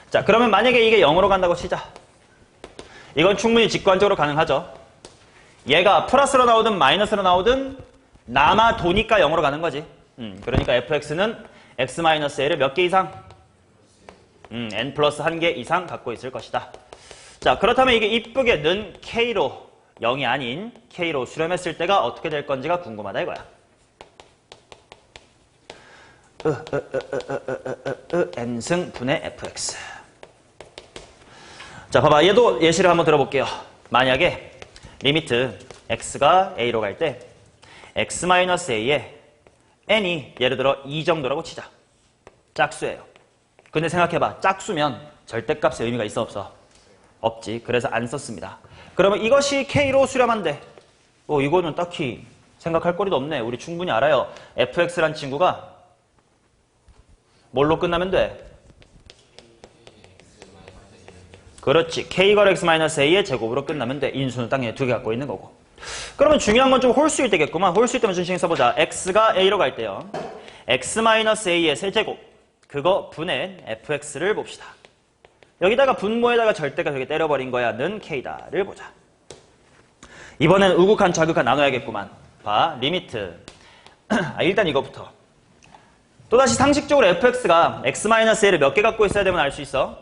자, 그러면 만약에 이게 0으로 간다고 치자. 이건 충분히 직관적으로 가능하죠. 얘가 플러스로 나오든 마이너스로 나오든 남아 도니까 0으로 가는 거지. 그러니까 fx는 x-a를 몇 개 이상? n 플러스 1개 이상 갖고 있을 것이다. 자, 그렇다면 이게 이쁘게 는 k로 0이 아닌 k로 수렴했을 때가 어떻게 될 건지가 궁금하다 이거야. n승 분의 fx. 자, 봐봐. 얘도 예시를 한번 들어볼게요. 만약에 리미트 x가 a로 갈 때 x-a에 n이 예를 들어 2 정도라고 치자. 짝수예요. 근데 생각해봐. 짝수면 절대값의 의미가 있어 없어? 없지. 그래서 안 썼습니다. 그러면 이것이 k로 수렴한대. 이거는 딱히 생각할 거리도 없네. 우리 충분히 알아요. fx란 친구가 뭘로 끝나면 돼? 그렇지. k걸 x-a의 제곱으로 끝나면 돼. 인수는 당연히 2개 갖고 있는 거고. 그러면 중요한 건 좀 홀수일 때겠구만. 홀수일 때만 준식 써보자. x가 a로 갈 때요. x-a의 세제곱. 그거 분의 fx를 봅시다. 여기다가 분모에다가 절대값 여기 때려버린 거야. 는 k다를 보자. 이번엔 우극한 좌극한 나눠야겠구만. 봐. 리미트. 일단 이거부터. 또다시 상식적으로 fx가 x-a를 몇 개 갖고 있어야 되면 알 수 있어?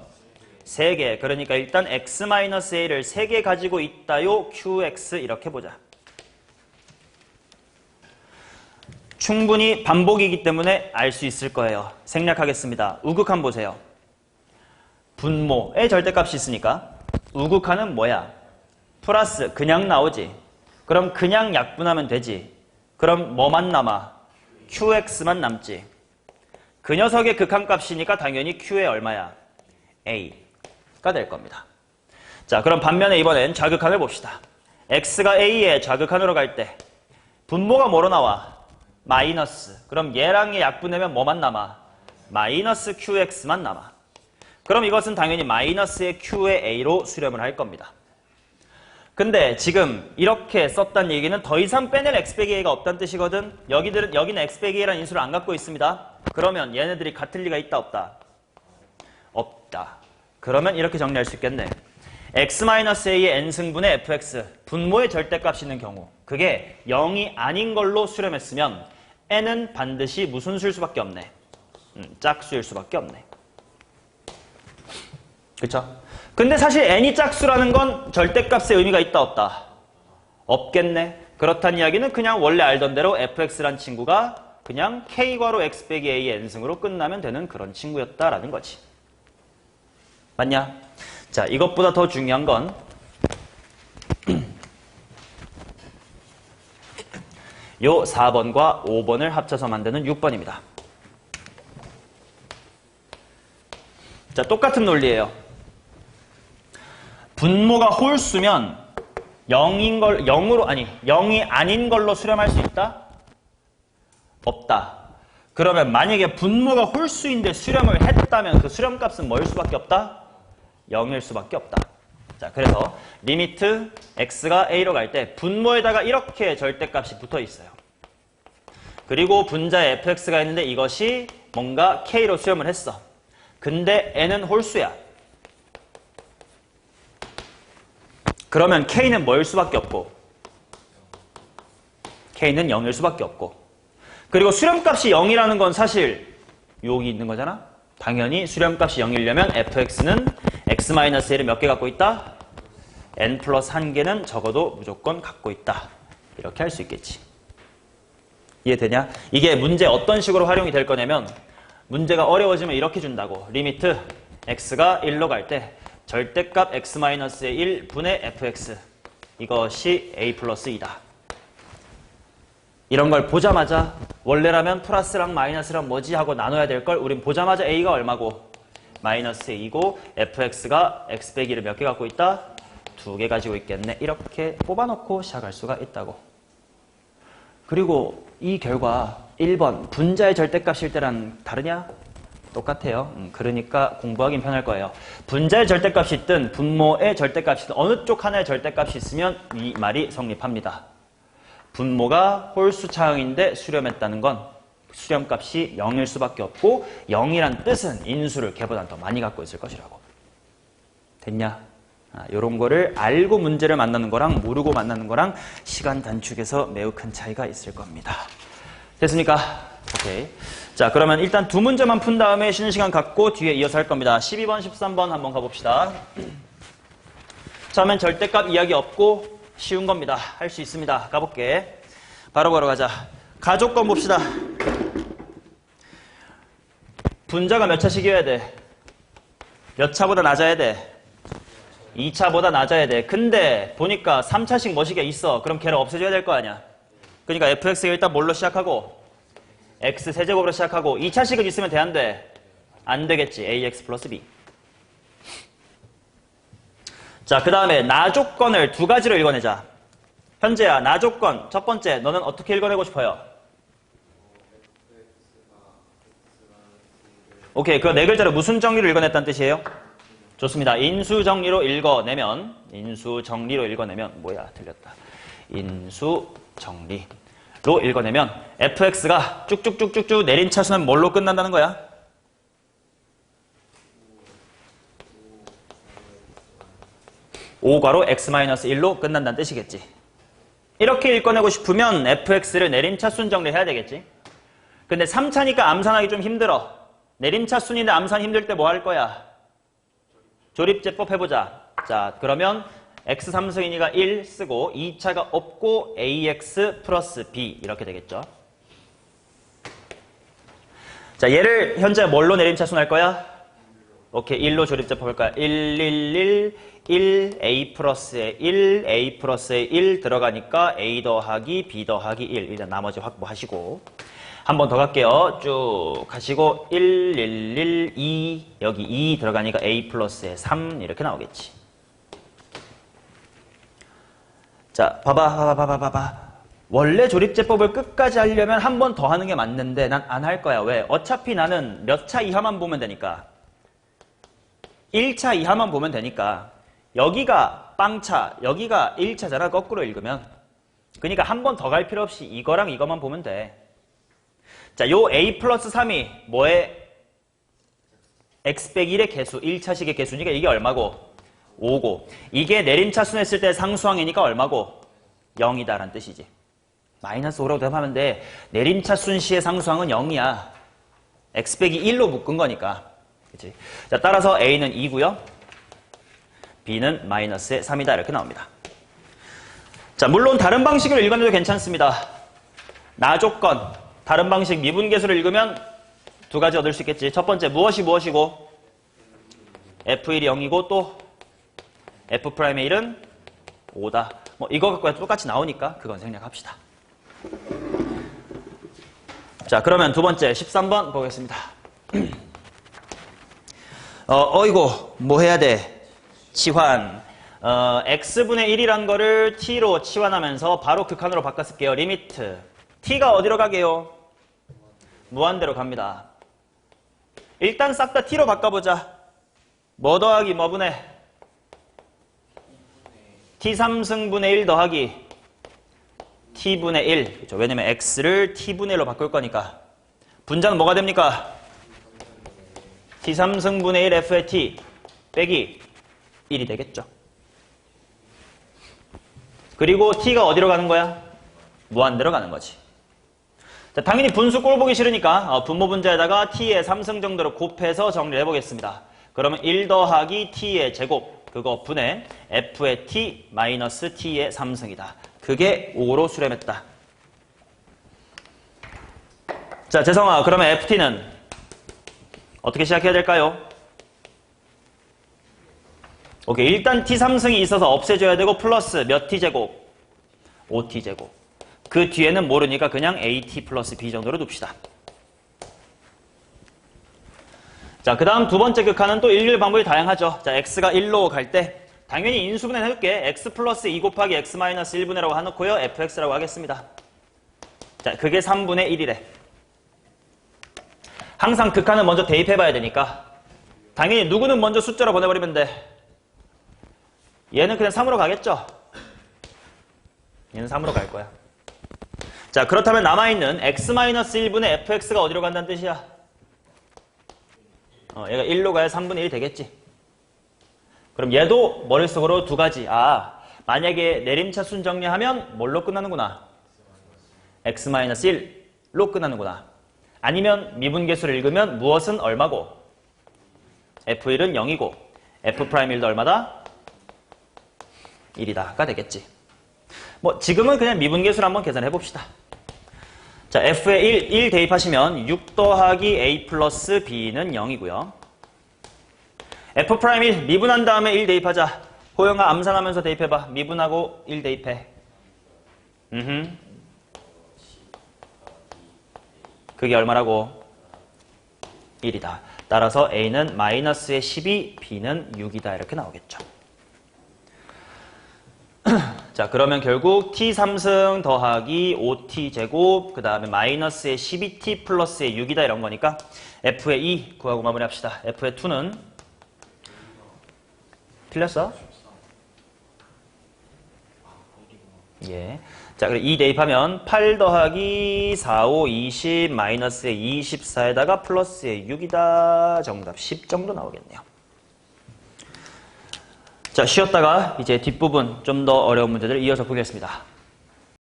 3개. 그러니까 일단 x-a를 3개 가지고 있다요. qx 이렇게 보자. 충분히 반복이기 때문에 알 수 있을 거예요. 생략하겠습니다. 우극한 보세요. 분모의 절대값이 있으니까 우극한은 뭐야? 플러스 그냥 나오지. 그럼 그냥 약분하면 되지. 그럼 뭐만 남아? qx만 남지. 그 녀석의 극한값이니까 당연히 q의 얼마야? a가 될 겁니다. 자, 그럼 반면에 이번엔 좌극한을 봅시다. x가 a의 좌극한으로 갈 때 분모가 뭐로 나와? 마이너스. 그럼 얘랑 얘 약분하면 뭐만 남아? 마이너스 qx만 남아. 그럼 이것은 당연히 마이너스의 q의 a로 수렴을 할 겁니다. 근데 지금 이렇게 썼단 얘기는 더 이상 빼낼 x 빼기 a가 없다는 뜻이거든. 여기는 x 빼기 a라는 인수를 안 갖고 있습니다. 그러면 얘네들이 같을 리가 있다 없다? 없다. 그러면 이렇게 정리할 수 있겠네. x-a의 n승분의 fx 분모의 절대값이 있는 경우 그게 0이 아닌 걸로 수렴했으면 n은 반드시 무슨 수일 수밖에 없네. 짝수일 수밖에 없네. 그쵸? 근데 사실 n이 짝수라는 건 절대값의 의미가 있다 없다? 없겠네. 그렇다는 이야기는 그냥 원래 알던 대로 fx란 친구가 그냥 k괄호 x 빼기 a의 n승으로 끝나면 되는 그런 친구였다라는 거지. 맞냐? 자, 이것보다 더 중요한 건 요 4번과 5번을 합쳐서 만드는 6번입니다. 자, 똑같은 논리예요. 분모가 홀수면 0이 아닌 걸로 수렴할 수 있다? 없다. 그러면 만약에 분모가 홀수인데 수렴을 했다면 그 수렴값은 뭐일 수밖에 없다? 0일 수밖에 없다. 자, 그래서 리미트 x가 a로 갈 때 분모에다가 이렇게 절대값이 붙어 있어요. 그리고 분자에 fx가 있는데 이것이 뭔가 k로 수렴을 했어. 근데 n은 홀수야. 그러면 k는 뭐일 수밖에 없고? k는 0일 수밖에 없고. 그리고 수렴값이 0이라는 건 사실 여기 있는 거잖아? 당연히 수렴값이 0이려면 fx는 x-a를 몇 개 갖고 있다? n 플러스 1개는 적어도 무조건 갖고 있다. 이렇게 할 수 있겠지. 이해되냐? 이게 문제 어떤 식으로 활용이 될 거냐면 문제가 어려워지면 이렇게 준다고. 리미트 x가 1로 갈 때 절대값 x-의 1 분의 fx 이것이 a 플러스 2다. 이런 걸 보자마자 원래라면 플러스랑 마이너스랑 뭐지 하고 나눠야 될 걸 우린 보자마자 a가 얼마고? 마이너스 2고 fx가 x 빼기를 몇 개 갖고 있다? 2개 가지고 있겠네. 이렇게 뽑아놓고 시작할 수가 있다고. 그리고 이 결과 1번 분자의 절대값일 때랑 다르냐? 똑같아요. 그러니까 공부하긴 편할 거예요. 분자의 절대값이 있든 분모의 절대값이 있든 어느 쪽 하나의 절대값이 있으면 이 말이 성립합니다. 분모가 홀수 차항인데 수렴했다는 건 수렴값이 0일 수밖에 없고 0이란 뜻은 인수를 걔보다 더 많이 갖고 있을 것이라고. 됐냐? 이런 거를 알고 문제를 만나는 거랑 모르고 만나는 거랑 시간 단축에서 매우 큰 차이가 있을 겁니다. 됐습니까? 오케이. 자, 그러면 일단 두 문제만 푼 다음에 쉬는 시간 갖고 뒤에 이어서 할 겁니다. 12번, 13번 한번 가봅시다. 처음엔 절대값 이야기 없고 쉬운 겁니다. 할 수 있습니다. 가볼게. 바로 가자. 가족권 봅시다. 분자가 몇 차씩이어야 돼? 몇 차보다 낮아야 돼? 2차보다 낮아야 돼. 근데 보니까 3차씩 뭐시게 있어. 그럼 걔를 없애줘야 될 거 아니야. 그러니까 fx가 일단 뭘로 시작하고 x 세제곱으로 시작하고 2차씩은 있으면 돼, 안 돼? 안 되겠지. ax 플러스 b. 자, 그 다음에 나조건을 두 가지로 읽어내자. 현재야, 나조건 첫 번째 너는 어떻게 읽어내고 싶어요? 오케이, 그 네 글자로 무슨 정리로 읽어냈다는 뜻이에요? 좋습니다. 인수정리로 읽어내면 뭐야, 틀렸다. 인수정리로 읽어내면 fx가 쭉쭉쭉쭉쭉 내린 차수는 뭘로 끝난다는 거야? 5괄호 x-1로 끝난다는 뜻이겠지. 이렇게 읽어내고 싶으면 fx를 내림차순 정리해야 되겠지. 근데 3차니까 암산하기 좀 힘들어. 내림차순인데 암산 힘들 때 뭐 할 거야? 조립제법 해보자. 자, 그러면 x3승이니까 1 쓰고 2차가 없고 ax 플러스 b 이렇게 되겠죠. 자, 얘를 현재 뭘로 내림차순 할 거야? 오케이, 1로 조립제법 할 거야. 1 a 플러스에 1 a 플러스에 1 들어가니까 a 더하기 b 더하기 1 일단 나머지 확보하시고 한 번 더 갈게요. 쭉 가시고 2 여기 2 들어가니까 a 플러스에 3 이렇게 나오겠지. 자, 봐봐. 원래 조립제법을 끝까지 하려면 한 번 더 하는 게 맞는데 난 안 할 거야. 왜? 어차피 나는 몇 차 이하만 보면 되니까. 1차 이하만 보면 되니까. 여기가 빵차, 여기가 1차잖아. 거꾸로 읽으면. 그러니까 한 번 더 갈 필요 없이 이거랑 이거만 보면 돼. 자, 요 a 플러스 3이 뭐의 x 빼기 1의 개수, 1차식의 개수니까 이게 얼마고? 5고. 이게 내림차순 했을 때 상수항이니까 얼마고? 0이다라는 뜻이지. 마이너스 5라고 대답하면 돼. 내림차순 시의 상수항은 0이야. x 빼기 1로 묶은 거니까. 그치? 자, 따라서 a는 2고요. b는 마이너스의 3이다. 이렇게 나옵니다. 자, 물론 다른 방식으로 읽어내도 괜찮습니다. 나조건, 다른 방식 미분계수를 읽으면 두 가지 얻을 수 있겠지. 첫 번째, 무엇이고? f1이 0이고 또 f'의 1은 5다. 뭐 이거 갖고 똑같이 나오니까 그건 생략합시다. 자, 그러면 두 번째 13번 보겠습니다. 어이고 뭐 해야 돼? 치환. x분의 1이란 거를 t로 치환하면서 바로 극한으로 바꿨을게요. 리미트. t가 어디로 가게요? 무한대로 갑니다. 일단 싹 다 t로 바꿔보자. 뭐 더하기 뭐 분의? t3승분의 1 더하기 t분의 1. 그렇죠? 왜냐면 x를 t분의 1로 바꿀 거니까. 분자는 뭐가 됩니까? t3승분의 1 f의 t 빼기 1이 되겠죠. 그리고 t가 어디로 가는 거야? 무한대로 가는 거지. 자, 당연히 분수 꼴 보기 싫으니까 분모 분자에다가 t의 3승 정도로 곱해서 정리를 해보겠습니다. 그러면 1 더하기 t의 제곱, 그거 분의 f의 t 마이너스 t의 3승이다. 그게 5로 수렴했다. 자, 재성아, 그러면 ft는 어떻게 시작해야 될까요? 오케이, 일단 t3승이 있어서 없애줘야 되고 플러스 몇 t제곱? 5t제곱. 그 뒤에는 모르니까 그냥 at 플러스 b 정도로 둡시다. 자, 그 다음 두 번째 극한은 또 일률 방법이 다양하죠. 자, x가 1로 갈 때 당연히 인수분해 해줄게. x 플러스 2 곱하기 x 마이너스 1분의라고 해놓고요. fx라고 하겠습니다. 자, 그게 3분의 1이래. 항상 극한을 먼저 대입해봐야 되니까 당연히 누구는 먼저 숫자로 보내버리면 돼. 얘는 그냥 3으로 가겠죠? 얘는 3으로 갈 거야. 자, 그렇다면 남아있는 x-1분의 fx가 어디로 간다는 뜻이야? 얘가 1로 가야 3분의 1 되겠지. 그럼 얘도 머릿속으로 두 가지. 만약에 내림차순 정리하면 뭘로 끝나는구나? x-1로 끝나는구나. 아니면 미분계수를 읽으면 무엇은 얼마고? f1은 0이고 f'1도 얼마다? 1이다가 되겠지. 뭐 지금은 그냥 미분계수를 한번 계산해 봅시다. 자, f에 1 대입하시면 6 더하기 a 플러스 b는 0이고요. f'1 미분한 다음에 1 대입하자. 호영아 암산하면서 대입해봐. 미분하고 1 대입해. 그게 얼마라고? 1이다. 따라서 a는 마이너스의 12, b는 6이다. 이렇게 나오겠죠. 자, 그러면 결국 t3승 더하기 5t제곱 그 다음에 마이너스의 12t 플러스의 6이다 이런 거니까 f의 2 구하고 마무리합시다. f의 2는 틀렸어? 예. 자, 그리고 2 대입하면 8 더하기 4, 5, 20 마이너스의 24에다가 플러스의 6이다. 정답 10 정도 나오겠네요. 자, 쉬었다가 이제 뒷부분 좀 더 어려운 문제들을 이어서 보겠습니다.